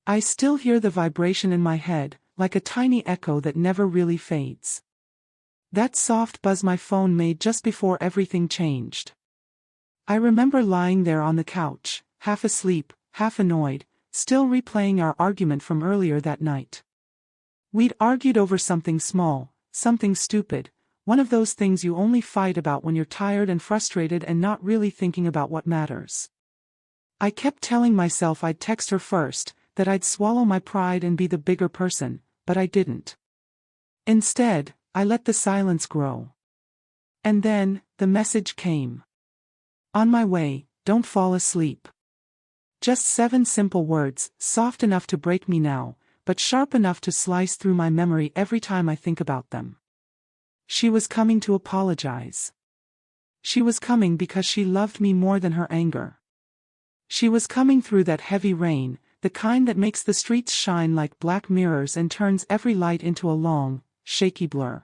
I still hear the vibration in my head, like a tiny echo that never really fades. That soft buzz my phone made just before everything changed. I remember lying there on the couch, half asleep, half annoyed, still replaying our argument from earlier that night. We'd argued over something small, something stupid, one of those things you only fight about when you're tired and frustrated and not really thinking about what matters. I kept telling myself I'd text her first, that I'd swallow my pride and be the bigger person, but I didn't. Instead, I let the silence grow. And then, the message came. On my way, don't fall asleep. Just 7 simple words, soft enough to break me now, but sharp enough to slice through my memory every time I think about them. She was coming to apologize. She was coming because she loved me more than her anger. She was coming through that heavy rain, the kind that makes the streets shine like black mirrors and turns every light into a long, shaky blur.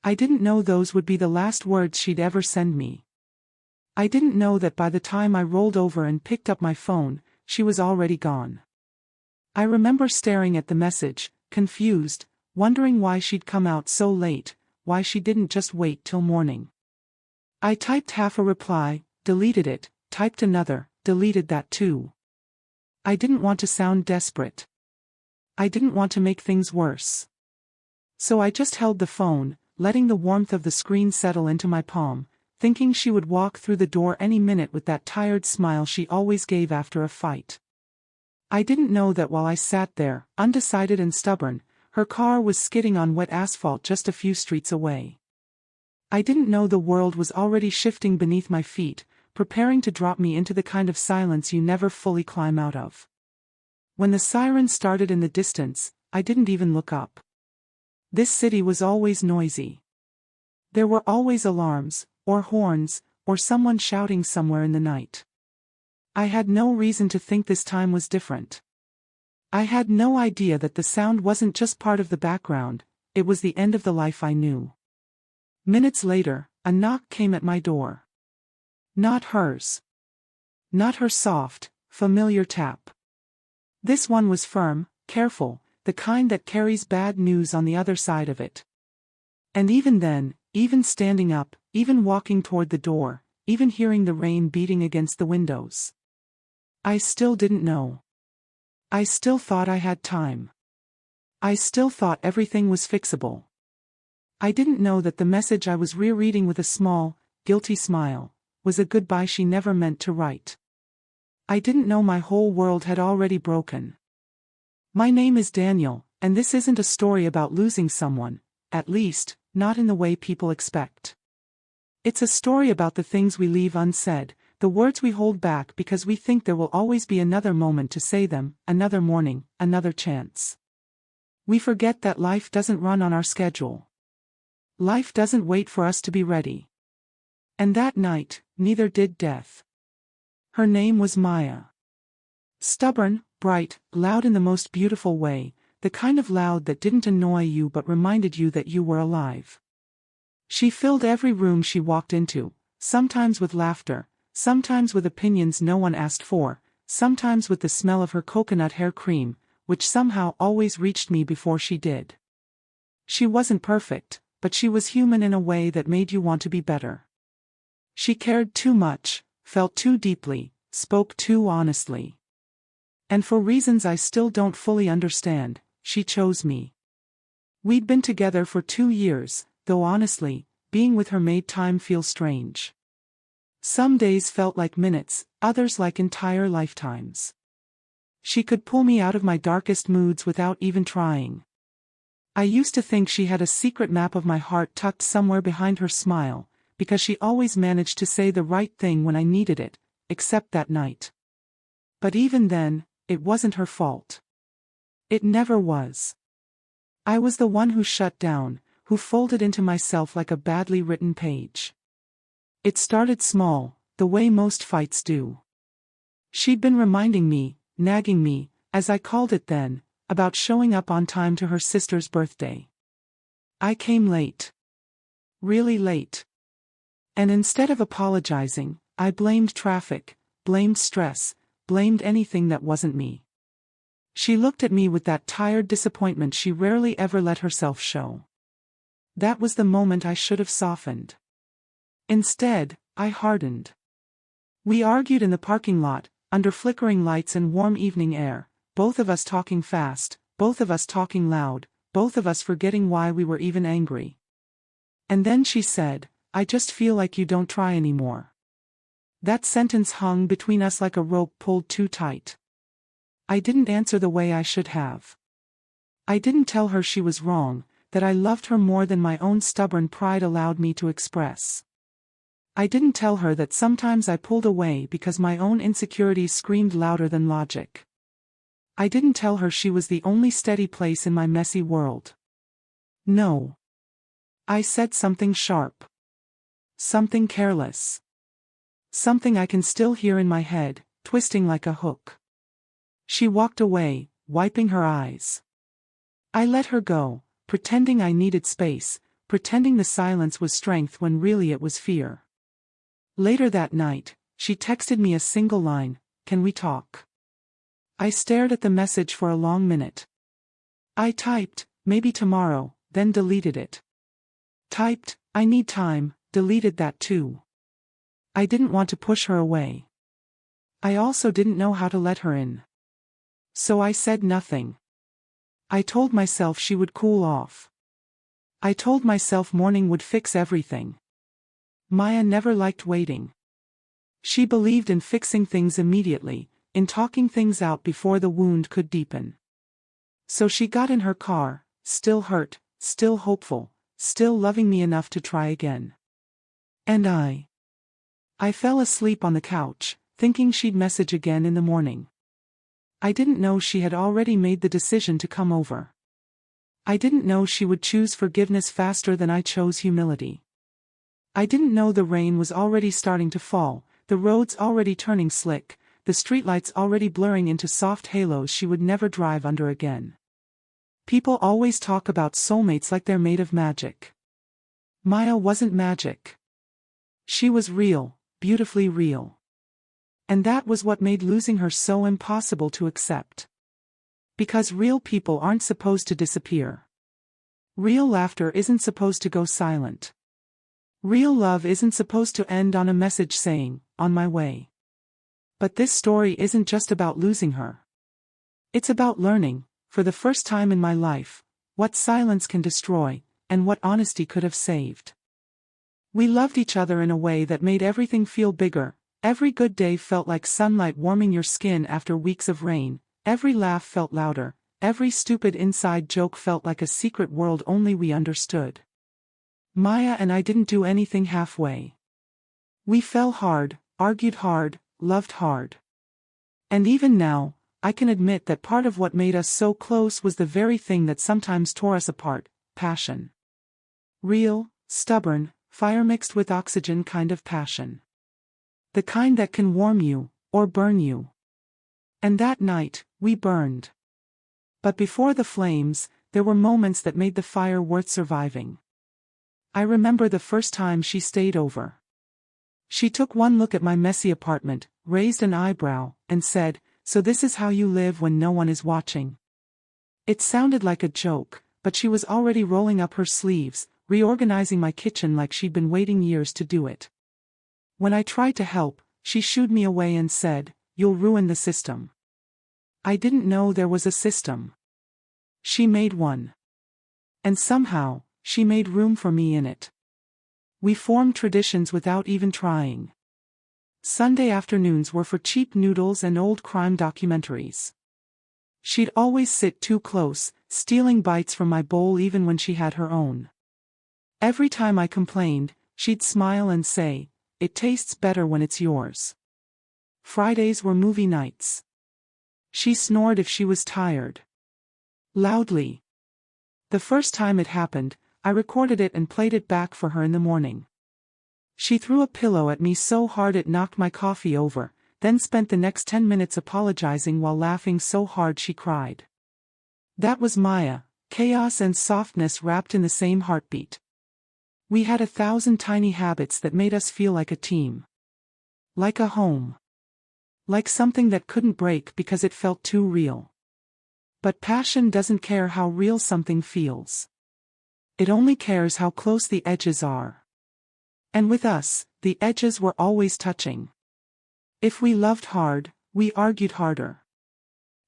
I didn't know those would be the last words she'd ever send me. I didn't know that by the time I rolled over and picked up my phone, she was already gone. I remember staring at the message, confused, wondering why she'd come out so late, why she didn't just wait till morning. I typed half a reply, deleted it, typed another, deleted that too. I didn't want to sound desperate. I didn't want to make things worse. So I just held the phone, letting the warmth of the screen settle into my palm, thinking she would walk through the door any minute with that tired smile she always gave after a fight. I didn't know that while I sat there, undecided and stubborn, her car was skidding on wet asphalt just a few streets away. I didn't know the world was already shifting beneath my feet, preparing to drop me into the kind of silence you never fully climb out of. When the siren started in the distance, I didn't even look up. This city was always noisy. There were always alarms, or horns, or someone shouting somewhere in the night. I had no reason to think this time was different. I had no idea that the sound wasn't just part of the background, it was the end of the life I knew. Minutes later, a knock came at my door. Not hers. Not her soft, familiar tap. This one was firm, careful, the kind that carries bad news on the other side of it. And even then, even standing up, even walking toward the door, even hearing the rain beating against the windows, I still didn't know. I still thought I had time. I still thought everything was fixable. I didn't know that the message I was rereading with a small, guilty smile was a goodbye she never meant to write. I didn't know my whole world had already broken. My name is Daniel, and this isn't a story about losing someone, at least, not in the way people expect. It's a story about the things we leave unsaid, the words we hold back because we think there will always be another moment to say them, another morning, another chance. We forget that life doesn't run on our schedule. Life doesn't wait for us to be ready. And that night, neither did death. Her name was Maya. Stubborn, bright, loud in the most beautiful way, the kind of loud that didn't annoy you but reminded you that you were alive. She filled every room she walked into, sometimes with laughter, sometimes with opinions no one asked for, sometimes with the smell of her coconut hair cream, which somehow always reached me before she did. She wasn't perfect, but she was human in a way that made you want to be better. She cared too much, felt too deeply, spoke too honestly. And for reasons I still don't fully understand, she chose me. We'd been together for 2 years, though honestly, being with her made time feel strange. Some days felt like minutes, others like entire lifetimes. She could pull me out of my darkest moods without even trying. I used to think she had a secret map of my heart tucked somewhere behind her smile, because she always managed to say the right thing when I needed it, except that night. But even then, it wasn't her fault. It never was. I was the one who shut down, who folded into myself like a badly written page. It started small, the way most fights do. She'd been reminding me, nagging me, as I called it then, about showing up on time to her sister's birthday. I came late. Really late. And instead of apologizing, I blamed traffic, blamed stress, blamed anything that wasn't me. She looked at me with that tired disappointment she rarely ever let herself show. That was the moment I should have softened. Instead, I hardened. We argued in the parking lot, under flickering lights and warm evening air, both of us talking fast, both of us talking loud, both of us forgetting why we were even angry. And then she said, "I just feel like you don't try anymore." That sentence hung between us like a rope pulled too tight. I didn't answer the way I should have. I didn't tell her she was wrong, that I loved her more than my own stubborn pride allowed me to express. I didn't tell her that sometimes I pulled away because my own insecurities screamed louder than logic. I didn't tell her she was the only steady place in my messy world. No. I said something sharp. Something careless. Something I can still hear in my head, twisting like a hook. She walked away, wiping her eyes. I let her go, pretending I needed space, pretending the silence was strength when really it was fear. Later that night, she texted me a single line, "Can we talk?" I stared at the message for a long minute. I typed, "Maybe tomorrow," then deleted it. Typed, "I need time," deleted that too. I didn't want to push her away. I also didn't know how to let her in. So I said nothing. I told myself she would cool off. I told myself morning would fix everything. Maya never liked waiting. She believed in fixing things immediately, in talking things out before the wound could deepen. So she got in her car, still hurt, still hopeful, still loving me enough to try again. And I fell asleep on the couch, thinking she'd message again in the morning. I didn't know she had already made the decision to come over. I didn't know she would choose forgiveness faster than I chose humility. I didn't know the rain was already starting to fall, the roads already turning slick, the streetlights already blurring into soft halos she would never drive under again. People always talk about soulmates like they're made of magic. Maya wasn't magic. She was real, beautifully real. And that was what made losing her so impossible to accept. Because real people aren't supposed to disappear. Real laughter isn't supposed to go silent. Real love isn't supposed to end on a message saying, "On my way." But this story isn't just about losing her. It's about learning, for the first time in my life, what silence can destroy, and what honesty could have saved. We loved each other in a way that made everything feel bigger. Every good day felt like sunlight warming your skin after weeks of rain, every laugh felt louder, every stupid inside joke felt like a secret world only we understood. Maya and I didn't do anything halfway. We fell hard, argued hard, loved hard. And even now, I can admit that part of what made us so close was the very thing that sometimes tore us apart: passion. Real, stubborn, fire mixed with oxygen kind of passion. The kind that can warm you, or burn you. And that night, we burned. But before the flames, there were moments that made the fire worth surviving. I remember the first time she stayed over. She took one look at my messy apartment, raised an eyebrow, and said, "So this is how you live when no one is watching." It sounded like a joke, but she was already rolling up her sleeves, reorganizing my kitchen like she'd been waiting years to do it. When I tried to help, she shooed me away and said, "You'll ruin the system." I didn't know there was a system. She made one. And somehow, she made room for me in it. We formed traditions without even trying. Sunday afternoons were for cheap noodles and old crime documentaries. She'd always sit too close, stealing bites from my bowl even when she had her own. Every time I complained, she'd smile and say, "It tastes better when it's yours." Fridays were movie nights. She snored if she was tired. Loudly. The first time it happened, I recorded it and played it back for her in the morning. She threw a pillow at me so hard it knocked my coffee over, then spent the next 10 minutes apologizing while laughing so hard she cried. That was Maya, chaos and softness wrapped in the same heartbeat. We had 1,000 tiny habits that made us feel like a team. Like a home. Like something that couldn't break because it felt too real. But passion doesn't care how real something feels. It only cares how close the edges are. And with us, the edges were always touching. If we loved hard, we argued harder.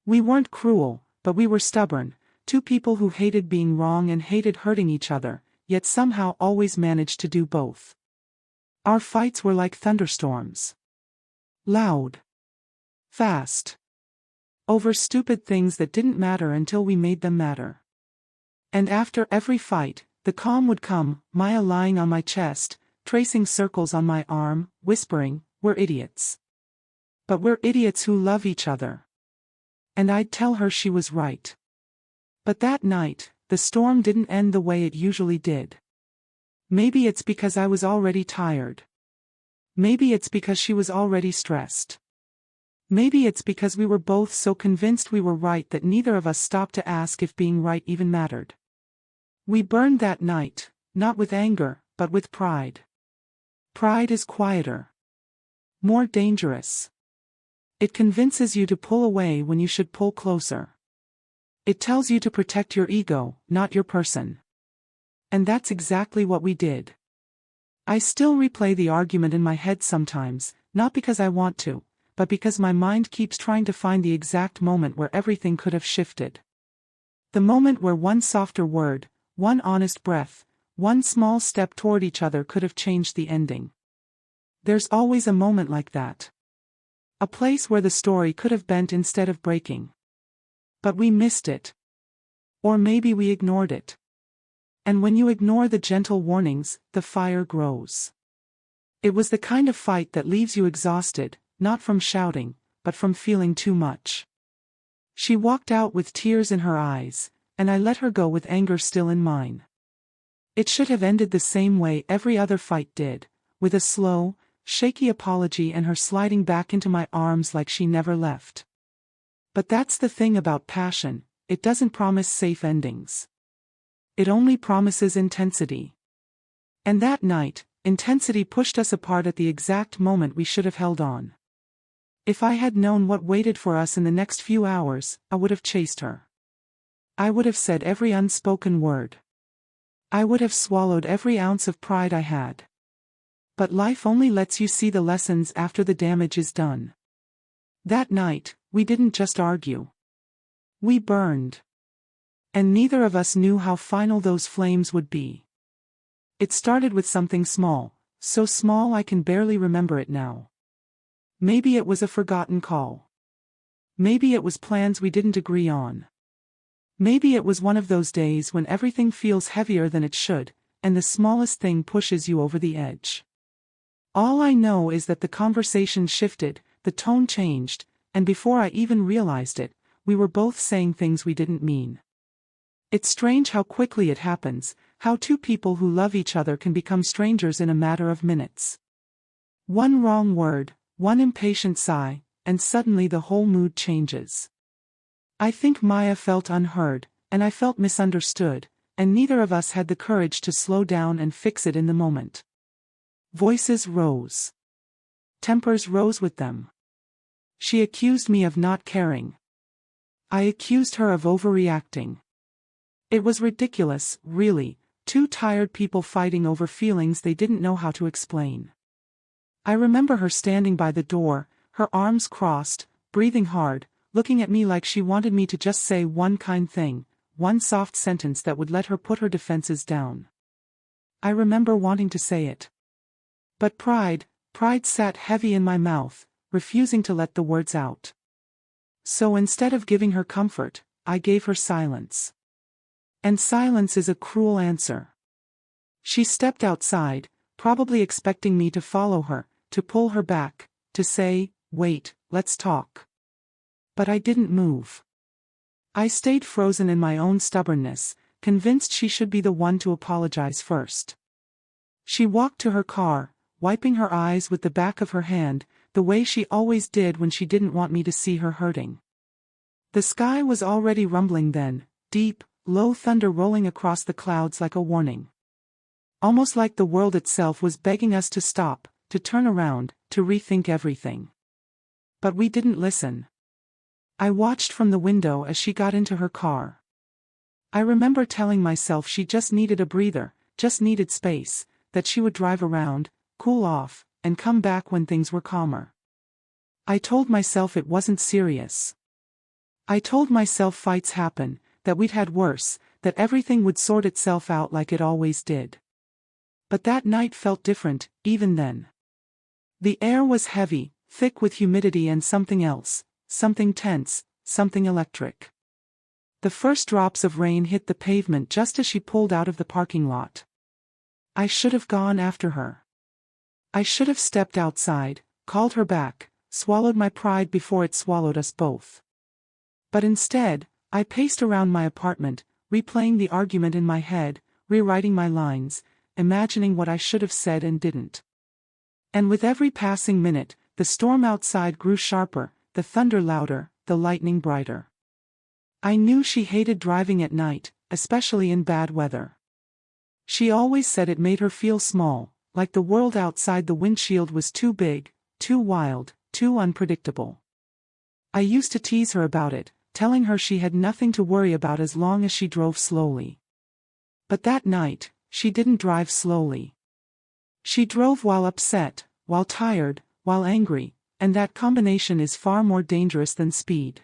We weren't cruel, but we were stubborn, two people who hated being wrong and hated hurting each other, yet somehow always managed to do both. Our fights were like thunderstorms. Loud. Fast. Over stupid things that didn't matter until we made them matter. And after every fight, the calm would come, Maya lying on my chest, tracing circles on my arm, whispering, "We're idiots. But we're idiots who love each other." And I'd tell her she was right. But that night, the storm didn't end the way it usually did. Maybe it's because I was already tired. Maybe it's because she was already stressed. Maybe it's because we were both so convinced we were right that neither of us stopped to ask if being right even mattered. We burned that night, not with anger, but with pride. Pride is quieter. More dangerous. It convinces you to pull away when you should pull closer. It tells you to protect your ego, not your person. And that's exactly what we did. I still replay the argument in my head sometimes, not because I want to, but because my mind keeps trying to find the exact moment where everything could have shifted. The moment where one softer word, one honest breath, one small step toward each other could have changed the ending. There's always a moment like that. A place where the story could have bent instead of breaking. But we missed it. Or maybe we ignored it. And when you ignore the gentle warnings, the fire grows. It was the kind of fight that leaves you exhausted, not from shouting, but from feeling too much. She walked out with tears in her eyes, and I let her go with anger still in mine. It should have ended the same way every other fight did, with a slow, shaky apology and her sliding back into my arms like she never left. But that's the thing about passion, it doesn't promise safe endings. It only promises intensity. And that night, intensity pushed us apart at the exact moment we should have held on. If I had known what waited for us in the next few hours, I would have chased her. I would have said every unspoken word. I would have swallowed every ounce of pride I had. But life only lets you see the lessons after the damage is done. That night, we didn't just argue. We burned. And neither of us knew how final those flames would be. It started with something small, so small I can barely remember it now. Maybe it was a forgotten call. Maybe it was plans we didn't agree on. Maybe it was one of those days when everything feels heavier than it should, and the smallest thing pushes you over the edge. All I know is that the conversation shifted, the tone changed, and before I even realized it, we were both saying things we didn't mean. It's strange how quickly it happens, how two people who love each other can become strangers in a matter of minutes. One wrong word, one impatient sigh, and suddenly the whole mood changes. I think Maya felt unheard, and I felt misunderstood, and neither of us had the courage to slow down and fix it in the moment. Voices rose. Tempers rose with them. She accused me of not caring. I accused her of overreacting. It was ridiculous, really, two tired people fighting over feelings they didn't know how to explain. I remember her standing by the door, her arms crossed, breathing hard, looking at me like she wanted me to just say one kind thing, one soft sentence that would let her put her defenses down. I remember wanting to say it. But pride sat heavy in my mouth, refusing to let the words out. So instead of giving her comfort, I gave her silence. And silence is a cruel answer. She stepped outside, probably expecting me to follow her, to pull her back, to say, "Wait, let's talk." But I didn't move. I stayed frozen in my own stubbornness, convinced she should be the one to apologize first. She walked to her car, wiping her eyes with the back of her hand, the way she always did when she didn't want me to see her hurting. The sky was already rumbling then, deep, low thunder rolling across the clouds like a warning. Almost like the world itself was begging us to stop, to turn around, to rethink everything. But we didn't listen. I watched from the window as she got into her car. I remember telling myself she just needed a breather, just needed space, that she would drive around, cool off, and come back when things were calmer. I told myself it wasn't serious. I told myself fights happen, that we'd had worse, that everything would sort itself out like it always did. But that night felt different, even then. The air was heavy, thick with humidity and something else, something tense, something electric. The first drops of rain hit the pavement just as she pulled out of the parking lot. I should have gone after her. I should have stepped outside, called her back, swallowed my pride before it swallowed us both. But instead, I paced around my apartment, replaying the argument in my head, rewriting my lines, imagining what I should have said and didn't. And with every passing minute, the storm outside grew sharper, the thunder louder, the lightning brighter. I knew she hated driving at night, especially in bad weather. She always said it made her feel small, like the world outside the windshield was too big, too wild, too unpredictable. I used to tease her about it, telling her she had nothing to worry about as long as she drove slowly. But that night, she didn't drive slowly. She drove while upset, while tired, while angry, and that combination is far more dangerous than speed.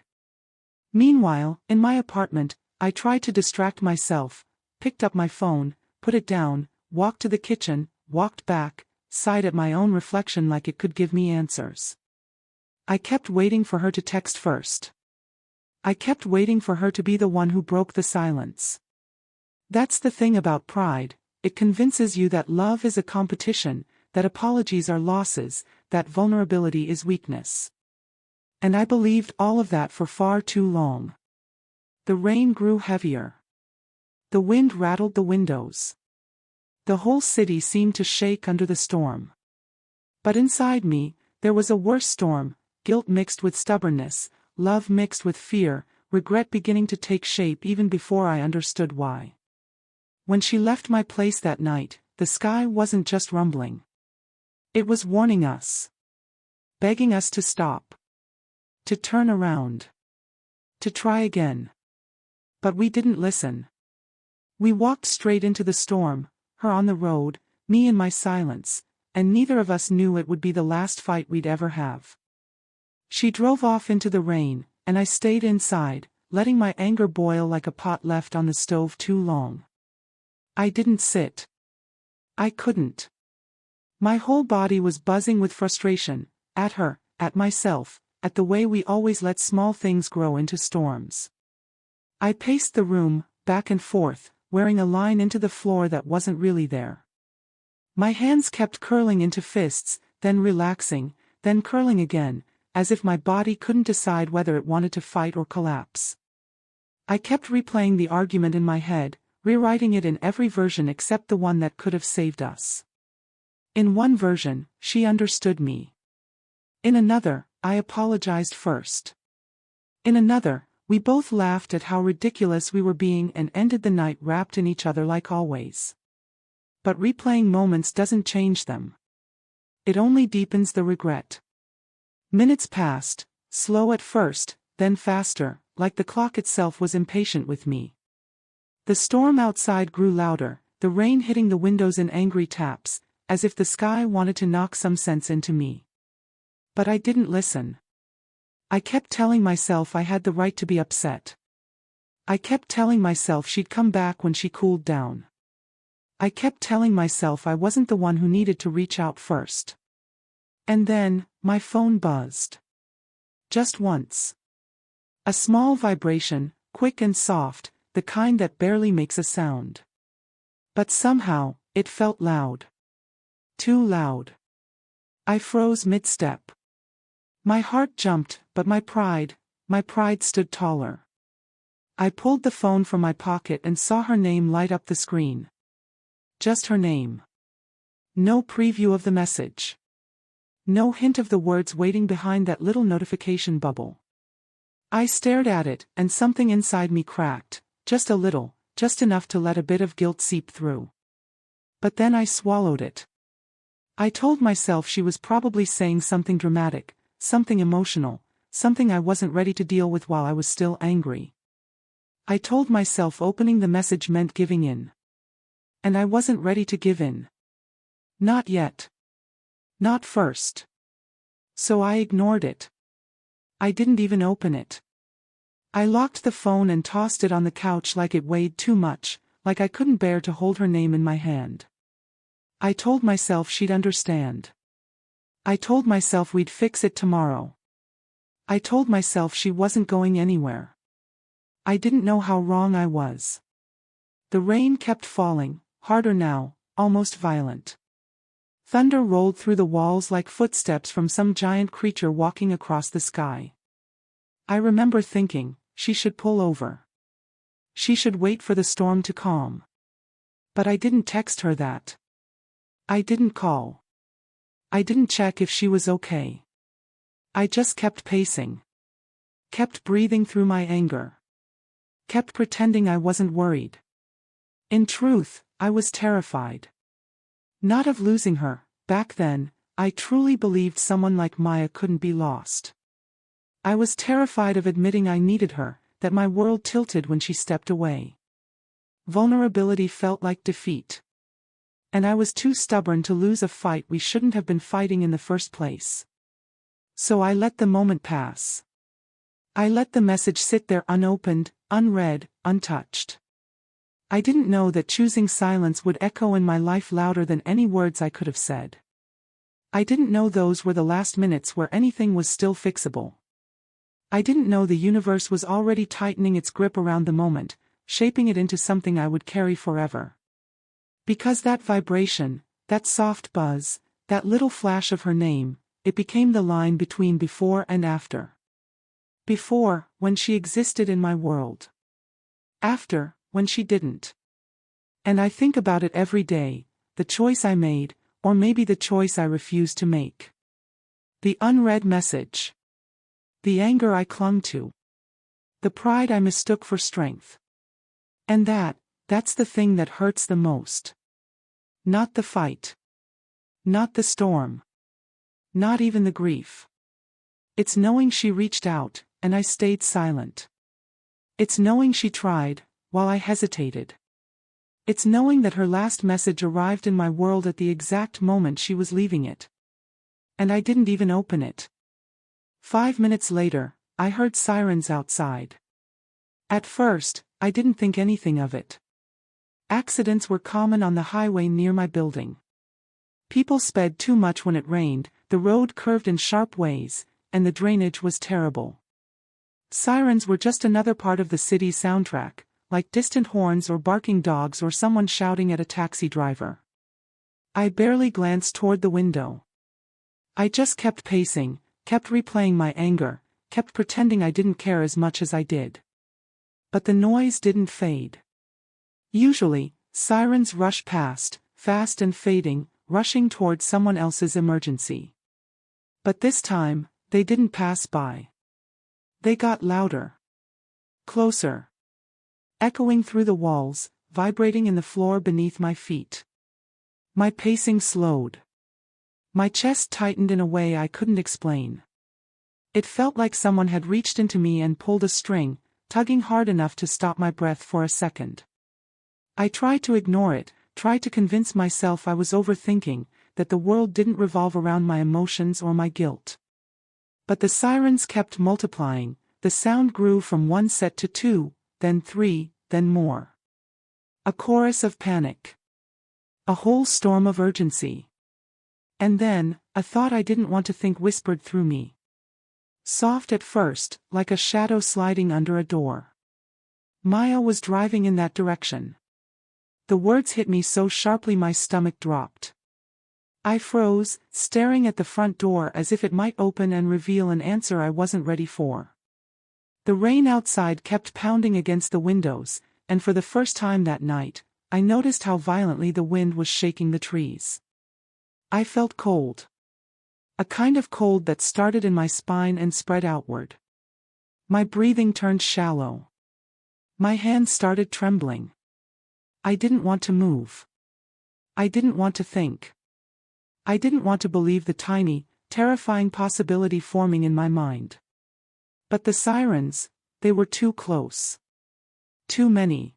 Meanwhile, in my apartment, I tried to distract myself, picked up my phone, put it down, walked to the kitchen, walked back, sighed at my own reflection like it could give me answers. I kept waiting for her to text first. I kept waiting for her to be the one who broke the silence. That's the thing about pride, it convinces you that love is a competition, that apologies are losses, that vulnerability is weakness. And I believed all of that for far too long. The rain grew heavier. The wind rattled the windows. The whole city seemed to shake under the storm. But inside me, there was a worse storm, guilt mixed with stubbornness, love mixed with fear, regret beginning to take shape even before I understood why. When she left my place that night, the sky wasn't just rumbling. It was warning us. Begging us to stop. To turn around. To try again. But we didn't listen. We walked straight into the storm, her on the road, me in my silence, and neither of us knew it would be the last fight we'd ever have. She drove off into the rain, and I stayed inside, letting my anger boil like a pot left on the stove too long. I didn't sit. I couldn't. My whole body was buzzing with frustration, at her, at myself, at the way we always let small things grow into storms. I paced the room, back and forth, wearing a line into the floor that wasn't really there. My hands kept curling into fists, then relaxing, then curling again, as if my body couldn't decide whether it wanted to fight or collapse. I kept replaying the argument in my head, rewriting it in every version except the one that could have saved us. In one version, she understood me. In another, I apologized first. In another, we both laughed at how ridiculous we were being and ended the night wrapped in each other like always. But replaying moments doesn't change them. It only deepens the regret. Minutes passed, slow at first, then faster, like the clock itself was impatient with me. The storm outside grew louder, the rain hitting the windows in angry taps, as if the sky wanted to knock some sense into me. But I didn't listen. I kept telling myself I had the right to be upset. I kept telling myself she'd come back when she cooled down. I kept telling myself I wasn't the one who needed to reach out first. And then, my phone buzzed. Just once. A small vibration, quick and soft, the kind that barely makes a sound. But somehow, it felt loud. Too loud. I froze mid-step. My heart jumped, but my pride stood taller. I pulled the phone from my pocket and saw her name light up the screen. Just her name. No preview of the message. No hint of the words waiting behind that little notification bubble. I stared at it, and something inside me cracked, just a little, just enough to let a bit of guilt seep through. But then I swallowed it. I told myself she was probably saying something dramatic, something emotional, something I wasn't ready to deal with while I was still angry. I told myself opening the message meant giving in. And I wasn't ready to give in. Not yet. Not first. So I ignored it. I didn't even open it. I locked the phone and tossed it on the couch like it weighed too much, like I couldn't bear to hold her name in my hand. I told myself she'd understand. I told myself we'd fix it tomorrow. I told myself she wasn't going anywhere. I didn't know how wrong I was. The rain kept falling, harder now, almost violent. Thunder rolled through the walls like footsteps from some giant creature walking across the sky. I remember thinking, she should pull over. She should wait for the storm to calm. But I didn't text her that. I didn't call. I didn't check if she was okay. I just kept pacing. Kept breathing through my anger. Kept pretending I wasn't worried. In truth, I was terrified. Not of losing her. Back then, I truly believed someone like Maya couldn't be lost. I was terrified of admitting I needed her, that my world tilted when she stepped away. Vulnerability felt like defeat. And I was too stubborn to lose a fight we shouldn't have been fighting in the first place. So I let the moment pass. I let the message sit there unopened, unread, untouched. I didn't know that choosing silence would echo in my life louder than any words I could have said. I didn't know those were the last minutes where anything was still fixable. I didn't know the universe was already tightening its grip around the moment, shaping it into something I would carry forever. Because that vibration, that soft buzz, that little flash of her name, it became the line between before and after. Before, when she existed in my world. After, when she didn't. And I think about it every day, the choice I made, or maybe the choice I refused to make. The unread message. The anger I clung to. The pride I mistook for strength. And that's the thing that hurts the most. Not the fight. Not the storm. Not even the grief. It's knowing she reached out, and I stayed silent. It's knowing she tried, while I hesitated. It's knowing that her last message arrived in my world at the exact moment she was leaving it. And I didn't even open it. 5 minutes later, I heard sirens outside. At first, I didn't think anything of it. Accidents were common on the highway near my building. People sped too much when it rained, the road curved in sharp ways, and the drainage was terrible. Sirens were just another part of the city's soundtrack, like distant horns or barking dogs or someone shouting at a taxi driver. I barely glanced toward the window. I just kept pacing, kept replaying my anger, kept pretending I didn't care as much as I did. But the noise didn't fade. Usually, sirens rush past, fast and fading, rushing toward someone else's emergency. But this time, they didn't pass by. They got louder. Closer. Echoing through the walls, vibrating in the floor beneath my feet. My pacing slowed. My chest tightened in a way I couldn't explain. It felt like someone had reached into me and pulled a string, tugging hard enough to stop my breath for a second. I tried to ignore it, tried to convince myself I was overthinking, that the world didn't revolve around my emotions or my guilt. But the sirens kept multiplying, the sound grew from one set to 2, then 3, then more. A chorus of panic. A whole storm of urgency. And then, a thought I didn't want to think whispered through me. Soft at first, like a shadow sliding under a door. Maya was driving in that direction. The words hit me so sharply my stomach dropped. I froze, staring at the front door as if it might open and reveal an answer I wasn't ready for. The rain outside kept pounding against the windows, and for the first time that night, I noticed how violently the wind was shaking the trees. I felt cold. A kind of cold that started in my spine and spread outward. My breathing turned shallow. My hands started trembling. I didn't want to move. I didn't want to think. I didn't want to believe the tiny, terrifying possibility forming in my mind. But the sirens, they were too close. Too many.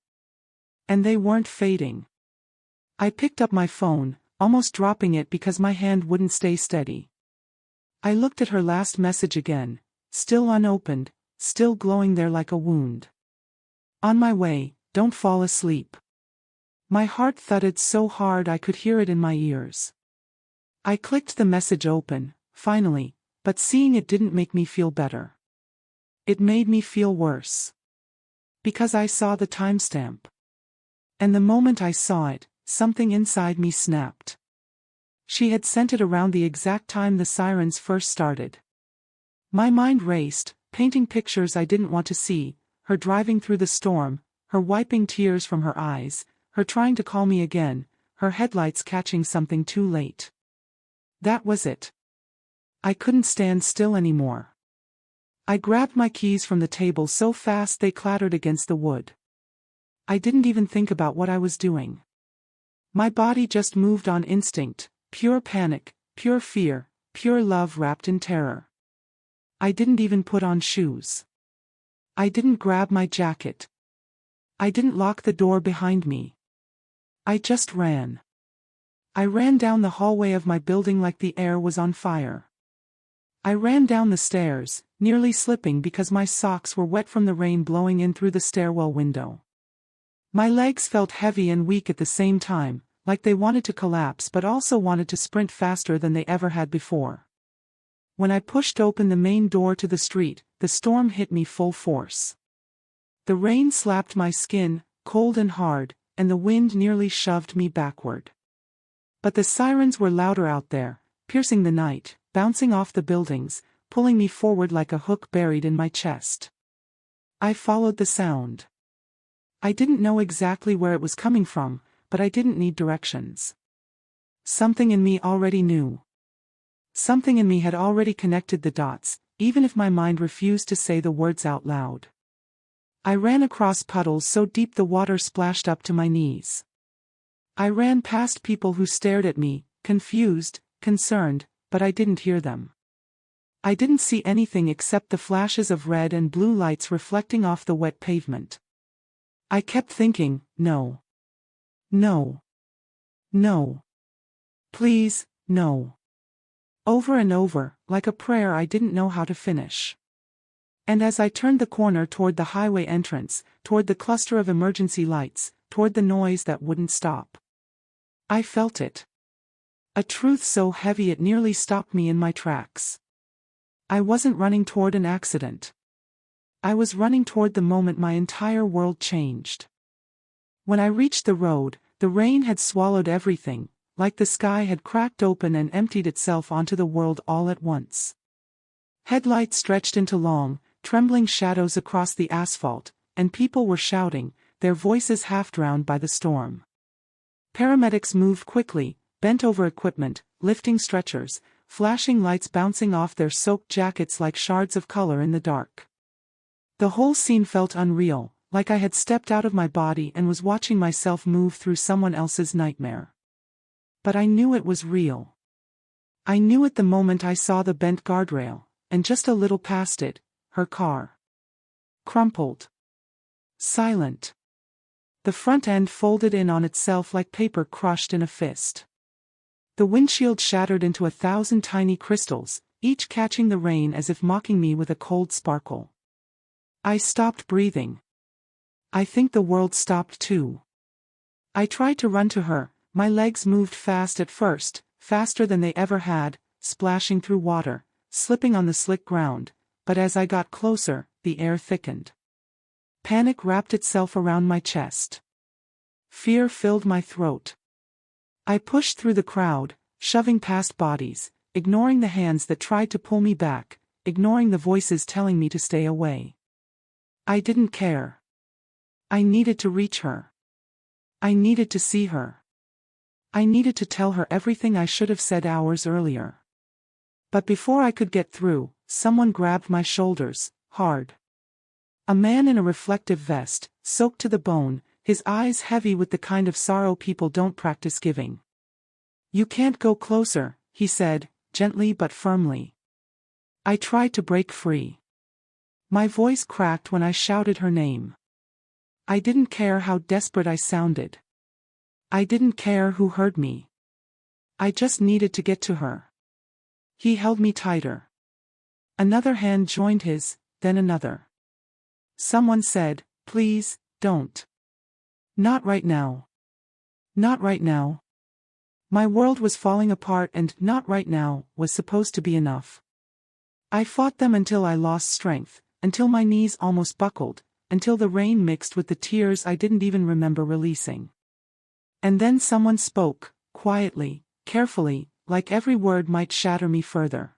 And they weren't fading. I picked up my phone, almost dropping it because my hand wouldn't stay steady. I looked at her last message again, still unopened, still glowing there like a wound. On my way, don't fall asleep. My heart thudded so hard I could hear it in my ears. I clicked the message open, finally, but seeing it didn't make me feel better. It made me feel worse. Because I saw the timestamp. And the moment I saw it, something inside me snapped. She had sent it around the exact time the sirens first started. My mind raced, painting pictures I didn't want to see, her driving through the storm, her wiping tears from her eyes, her trying to call me again, her headlights catching something too late. That was it. I couldn't stand still anymore. I grabbed my keys from the table so fast they clattered against the wood. I didn't even think about what I was doing. My body just moved on instinct, pure panic, pure fear, pure love wrapped in terror. I didn't even put on shoes. I didn't grab my jacket. I didn't lock the door behind me. I just ran. I ran down the hallway of my building like the air was on fire. I ran down the stairs, nearly slipping because my socks were wet from the rain blowing in through the stairwell window. My legs felt heavy and weak at the same time, like they wanted to collapse but also wanted to sprint faster than they ever had before. When I pushed open the main door to the street, the storm hit me full force. The rain slapped my skin, cold and hard, and the wind nearly shoved me backward. But the sirens were louder out there, piercing the night, bouncing off the buildings, pulling me forward like a hook buried in my chest. I followed the sound. I didn't know exactly where it was coming from, but I didn't need directions. Something in me already knew. Something in me had already connected the dots, even if my mind refused to say the words out loud. I ran across puddles so deep the water splashed up to my knees. I ran past people who stared at me, confused, concerned, but I didn't hear them. I didn't see anything except the flashes of red and blue lights reflecting off the wet pavement. I kept thinking, no. No. No. Please, no. Over and over, like a prayer I didn't know how to finish. And as I turned the corner toward the highway entrance, toward the cluster of emergency lights, toward the noise that wouldn't stop, I felt it. A truth so heavy it nearly stopped me in my tracks. I wasn't running toward an accident. I was running toward the moment my entire world changed. When I reached the road, the rain had swallowed everything, like the sky had cracked open and emptied itself onto the world all at once. Headlights stretched into long, trembling shadows across the asphalt, and people were shouting, their voices half drowned by the storm. Paramedics moved quickly, bent over equipment, lifting stretchers, flashing lights bouncing off their soaked jackets like shards of color in the dark. The whole scene felt unreal, like I had stepped out of my body and was watching myself move through someone else's nightmare. But I knew it was real. I knew it the moment I saw the bent guardrail, and just a little past it, her car. Crumpled. Silent. The front end folded in on itself like paper crushed in a fist. The windshield shattered into 1,000 tiny crystals, each catching the rain as if mocking me with a cold sparkle. I stopped breathing. I think the world stopped too. I tried to run to her, my legs moved fast at first, faster than they ever had, splashing through water, slipping on the slick ground, but as I got closer, the air thickened. Panic wrapped itself around my chest. Fear filled my throat. I pushed through the crowd, shoving past bodies, ignoring the hands that tried to pull me back, ignoring the voices telling me to stay away. I didn't care. I needed to reach her. I needed to see her. I needed to tell her everything I should have said hours earlier. But before I could get through, someone grabbed my shoulders, hard. A man in a reflective vest, soaked to the bone, his eyes heavy with the kind of sorrow people don't practice giving. "You can't go closer," he said, gently but firmly. I tried to break free. My voice cracked when I shouted her name. I didn't care how desperate I sounded. I didn't care who heard me. I just needed to get to her. He held me tighter. Another hand joined his, then another. Someone said, "Please, don't. Not right now. Not right now." My world was falling apart and "not right now" was supposed to be enough. I fought them until I lost strength, until my knees almost buckled, until the rain mixed with the tears I didn't even remember releasing. And then someone spoke, quietly, carefully, like every word might shatter me further.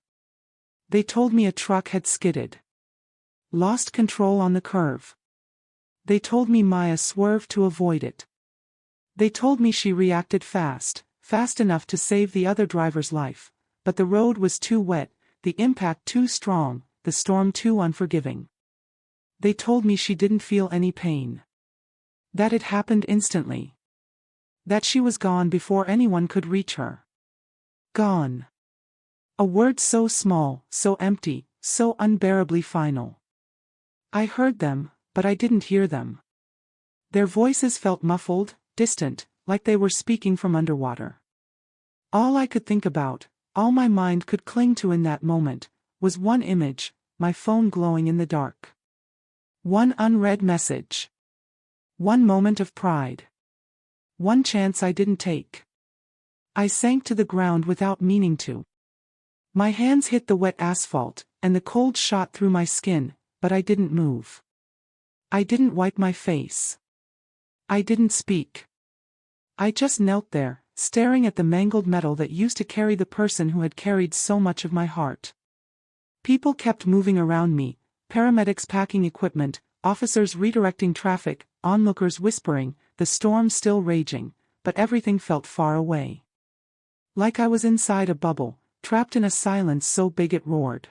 They told me a truck had skidded. Lost control on the curve. They told me Maya swerved to avoid it. They told me she reacted fast enough to save the other driver's life, but the road was too wet, the impact too strong, the storm too unforgiving. They told me she didn't feel any pain. That it happened instantly. That she was gone before anyone could reach her. Gone. A word so small, so empty, so unbearably final. I heard them, but I didn't hear them. Their voices felt muffled, distant, like they were speaking from underwater. All I could think about, all my mind could cling to in that moment, was one image, my phone glowing in the dark. One unread message. One moment of pride. One chance I didn't take. I sank to the ground without meaning to. My hands hit the wet asphalt, and the cold shot through my skin, but I didn't move. I didn't wipe my face. I didn't speak. I just knelt there, staring at the mangled metal that used to carry the person who had carried so much of my heart. People kept moving around me, paramedics packing equipment, officers redirecting traffic, onlookers whispering, the storm still raging, but everything felt far away. Like I was inside a bubble, trapped in a silence so big it roared.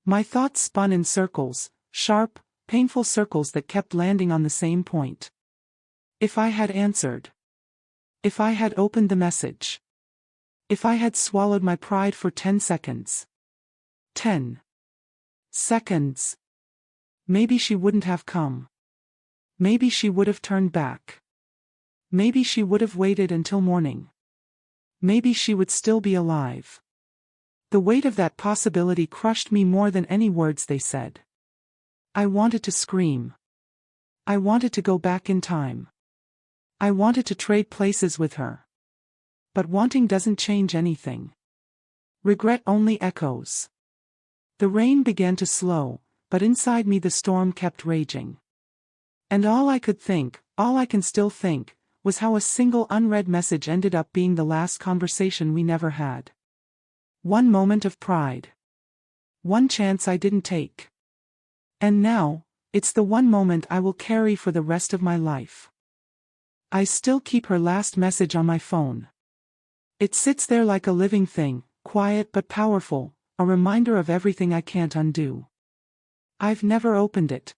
My thoughts spun in circles, sharp, painful circles that kept landing on the same point. If I had answered. If I had opened the message. If I had swallowed my pride for 10 seconds. 10 seconds. Maybe she wouldn't have come. Maybe she would have turned back. Maybe she would have waited until morning. Maybe she would still be alive. The weight of that possibility crushed me more than any words they said. I wanted to scream. I wanted to go back in time. I wanted to trade places with her. But wanting doesn't change anything. Regret only echoes. The rain began to slow, but inside me the storm kept raging. And all I could think, all I can still think, was how a single unread message ended up being the last conversation we never had. One moment of pride. One chance I didn't take. And now, it's the one moment I will carry for the rest of my life. I still keep her last message on my phone. It sits there like a living thing, quiet but powerful, a reminder of everything I can't undo. I've never opened it.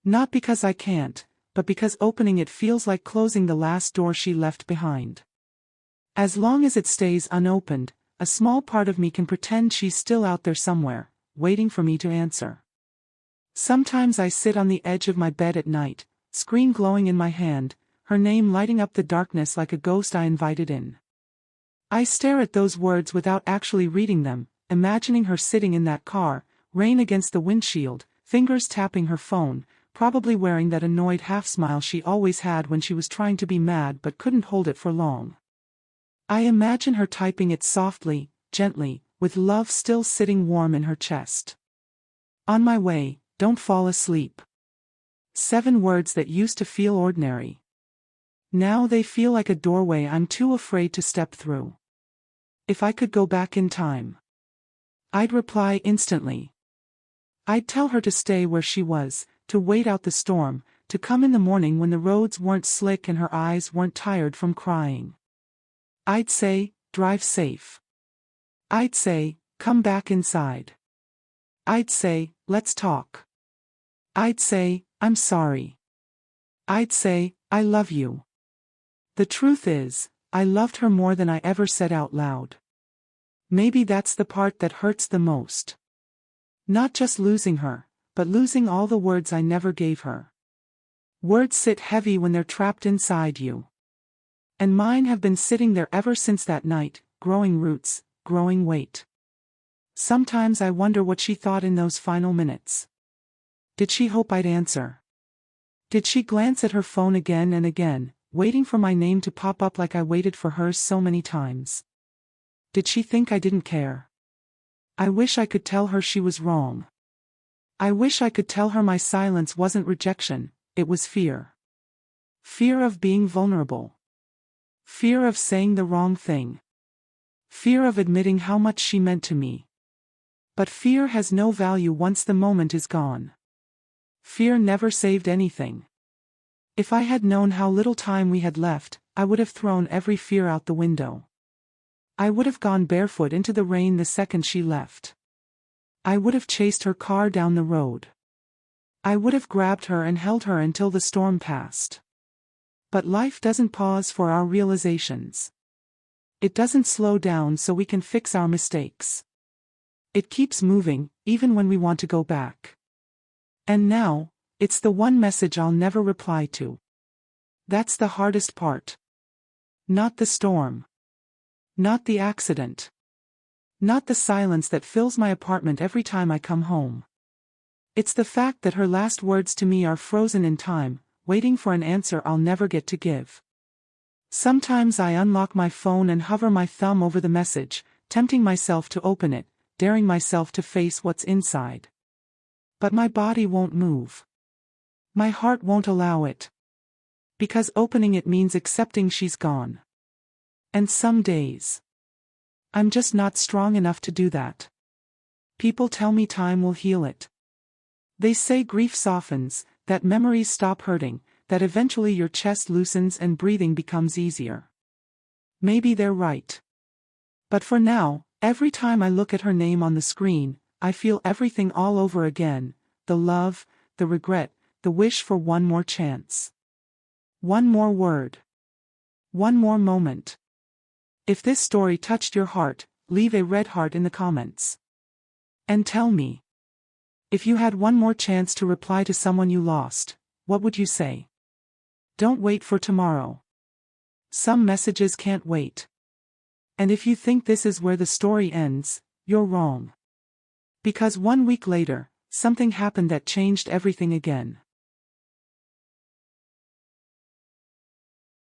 Not because I can't, but because opening it feels like closing the last door she left behind. As long as it stays unopened, a small part of me can pretend she's still out there somewhere, waiting for me to answer. Sometimes I sit on the edge of my bed at night, screen glowing in my hand, her name lighting up the darkness like a ghost I invited in. I stare at those words without actually reading them, imagining her sitting in that car, rain against the windshield, fingers tapping her phone, probably wearing that annoyed half-smile she always had when she was trying to be mad but couldn't hold it for long. I imagine her typing it softly, gently, with love still sitting warm in her chest. On my way, don't fall asleep. 7 words that used to feel ordinary. Now they feel like a doorway I'm too afraid to step through. If I could go back in time, I'd reply instantly. I'd tell her to stay where she was, to wait out the storm, to come in the morning when the roads weren't slick and her eyes weren't tired from crying. I'd say, drive safe. I'd say, come back inside. I'd say, let's talk. I'd say, I'm sorry. I'd say, I love you. The truth is, I loved her more than I ever said out loud. Maybe that's the part that hurts the most. Not just losing her, but losing all the words I never gave her. Words sit heavy when they're trapped inside you. And mine have been sitting there ever since that night, growing roots, growing weight. Sometimes I wonder what she thought in those final minutes. Did she hope I'd answer? Did she glance at her phone again and again, waiting for my name to pop up like I waited for hers so many times? Did she think I didn't care? I wish I could tell her she was wrong. I wish I could tell her my silence wasn't rejection, it was fear. Fear of being vulnerable. Fear of saying the wrong thing. Fear of admitting how much she meant to me. But fear has no value once the moment is gone. Fear never saved anything. If I had known how little time we had left, I would have thrown every fear out the window. I would have gone barefoot into the rain the second she left. I would have chased her car down the road. I would have grabbed her and held her until the storm passed. But life doesn't pause for our realizations. It doesn't slow down so we can fix our mistakes. It keeps moving, even when we want to go back. And now, it's the one message I'll never reply to. That's the hardest part. Not the storm. Not the accident. Not the silence that fills my apartment every time I come home. It's the fact that her last words to me are frozen in time, waiting for an answer I'll never get to give. Sometimes I unlock my phone and hover my thumb over the message, tempting myself to open it, daring myself to face what's inside. But my body won't move. My heart won't allow it. Because opening it means accepting she's gone. And some days, I'm just not strong enough to do that. People tell me time will heal it. They say grief softens, that memories stop hurting, that eventually your chest loosens and breathing becomes easier. Maybe they're right. But for now, every time I look at her name on the screen, I feel everything all over again, the love, the regret, the wish for one more chance. One more word. One more moment. If this story touched your heart, leave a red heart in the comments. And tell me, if you had one more chance to reply to someone you lost, what would you say? Don't wait for tomorrow. Some messages can't wait. And if you think this is where the story ends, you're wrong. Because 1 week later, something happened that changed everything again.